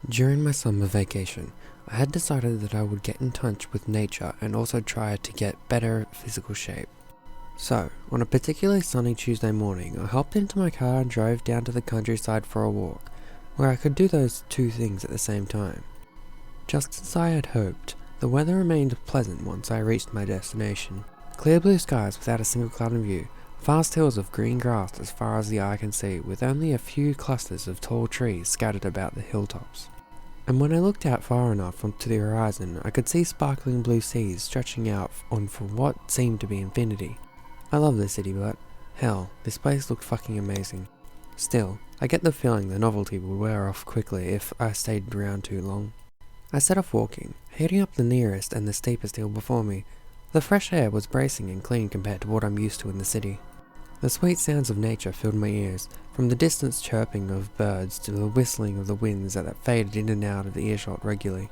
During my summer vacation, I had decided that I would get in touch with nature and also try to get better physical shape. So, on a particularly sunny Tuesday morning, I hopped into my car and drove down to the countryside for a walk, where I could do those two things at the same time. Just as I had hoped, the weather remained pleasant once I reached my destination. Clear blue skies without a single cloud in view, vast hills of green grass as far as the eye can see, with only a few clusters of tall trees scattered about the hilltops. And when I looked out far enough onto the horizon, I could see sparkling blue seas stretching out on for what seemed to be infinity. I love this city, but hell, this place looked fucking amazing. Still, I get the feeling the novelty would wear off quickly if I stayed around too long. I set off walking, heading up the nearest and the steepest hill before me. The fresh air was bracing and clean compared to what I'm used to in the city. The sweet sounds of nature filled my ears, from the distant chirping of birds to the whistling of the winds that faded in and out of the earshot regularly.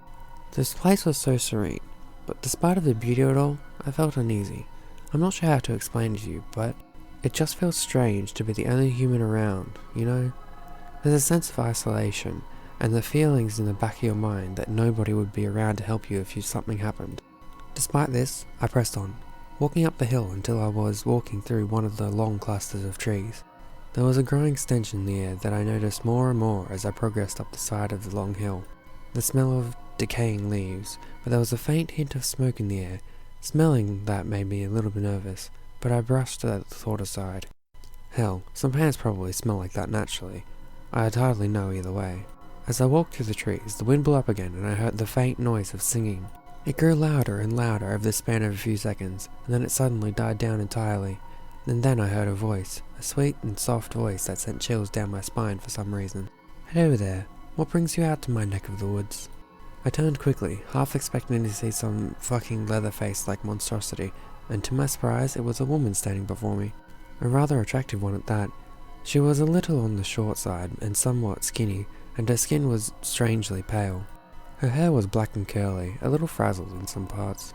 This place was so serene, but despite of the beauty of it all, I felt uneasy. I'm not sure how to explain it to you, but it just feels strange to be the only human around, you know? There's a sense of isolation, and the feelings in the back of your mind that nobody would be around to help you if something happened. Despite this, I pressed on, walking up the hill until I was walking through one of the long clusters of trees. There was a growing stench in the air that I noticed more and more as I progressed up the side of the long hill. The smell of decaying leaves, but there was a faint hint of smoke in the air. Smelling that made me a little bit nervous, but I brushed that thought aside. Hell, some plants probably smell like that naturally. I'd hardly know either way. As I walked through the trees, the wind blew up again and I heard the faint noise of singing. It grew louder and louder over the span of a few seconds, and then it suddenly died down entirely. And then I heard a voice, a sweet and soft voice that sent chills down my spine for some reason. "Hello there, what brings you out to my neck of the woods?" I turned quickly, half expecting to see some fucking leather-faced-like monstrosity, and to my surprise it was a woman standing before me. A rather attractive one at that. She was a little on the short side and somewhat skinny, and her skin was strangely pale. Her hair was black and curly, a little frazzled in some parts.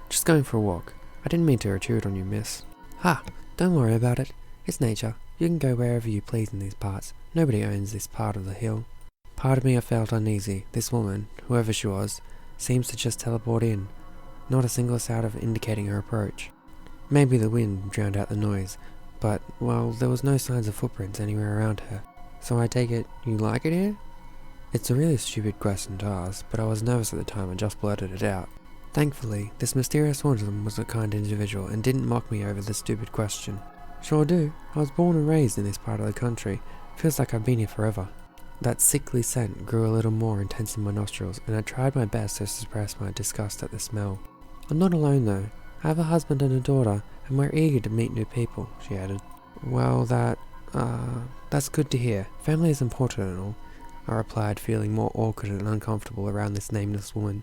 Just going for a walk. I didn't mean to intrude on you, miss." "Ha! Don't worry about it. It's nature. You can go wherever you please in these parts. Nobody owns this part of the hill." Part of me felt uneasy. This woman, whoever she was, seems to just teleport in. Not a single sound of indicating her approach. Maybe the wind drowned out the noise, but, well, there was no signs of footprints anywhere around her. So I take it, you like it here? It's a really stupid question to ask, but I was nervous at the time and just blurted it out. Thankfully, this mysterious woman was a kind individual and didn't mock me over the stupid question. "Sure do. I was born and raised in this part of the country. Feels like I've been here forever." That sickly scent grew a little more intense in my nostrils, and I tried my best to suppress my disgust at the smell. "I'm not alone though. I have a husband and a daughter, and we're eager to meet new people," she added. "Well, that's good to hear. Family is important and all," I replied, feeling more awkward and uncomfortable around this nameless woman.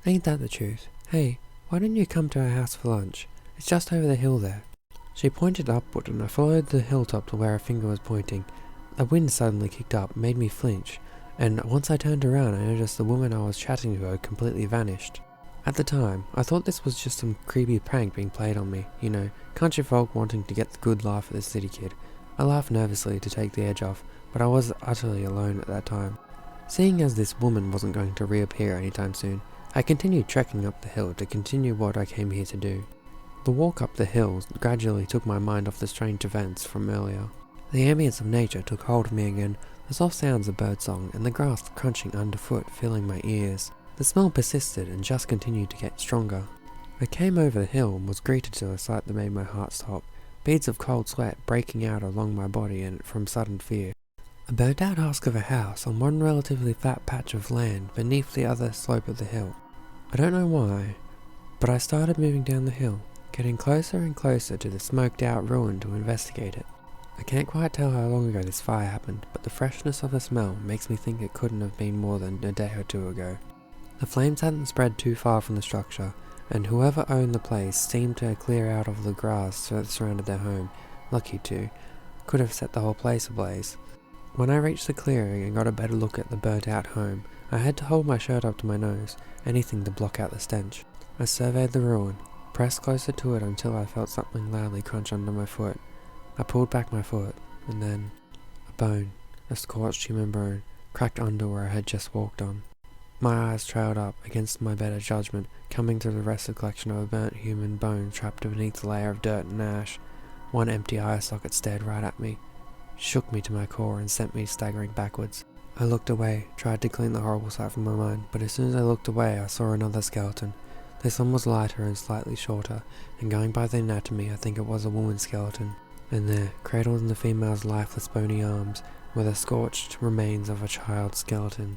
"Ain't that the truth? Hey, why don't you come to our house for lunch? It's just over the hill there." She pointed upward, and I followed the hilltop to where her finger was pointing. The wind suddenly kicked up, made me flinch, and once I turned around I noticed the woman I was chatting to had completely vanished. At the time, I thought this was just some creepy prank being played on me, you know, country folk wanting to get the good laugh at the city kid. I laughed nervously to take the edge off, but I was utterly alone at that time. Seeing as this woman wasn't going to reappear anytime soon, I continued trekking up the hill to continue what I came here to do. The walk up the hills gradually took my mind off the strange events from earlier. The ambience of nature took hold of me again, the soft sounds of birdsong and the grass crunching underfoot filling my ears. The smell persisted and just continued to get stronger. I came over the hill and was greeted to a sight that made my heart stop, beads of cold sweat breaking out along my body and from sudden fear. A burnt-out husk of a house on one relatively flat patch of land beneath the other slope of the hill. I don't know why, but I started moving down the hill, getting closer and closer to the smoked-out ruin to investigate it. I can't quite tell how long ago this fire happened, but the freshness of the smell makes me think it couldn't have been more than a day or two ago. The flames hadn't spread too far from the structure, and whoever owned the place seemed to clear out of the grass that surrounded their home. Lucky too. Could have set the whole place ablaze. When I reached the clearing and got a better look at the burnt-out home, I had to hold my shirt up to my nose, anything to block out the stench. I surveyed the ruin, pressed closer to it until I felt something loudly crunch under my foot. I pulled back my foot, and then a bone. a scorched human bone, cracked under where I had just walked on. My eyes trailed up against my better judgment, coming to the rested collection of a burnt human bone trapped beneath a layer of dirt and ash. One empty eye socket stared right at me, shook me to my core and sent me staggering backwards. I looked away, tried to clean the horrible sight from my mind, but as soon as I looked away I saw another skeleton. This one was lighter and slightly shorter, and going by the anatomy I think it was a woman's skeleton. And there, cradled in the female's lifeless bony arms, were the scorched remains of a child's skeleton.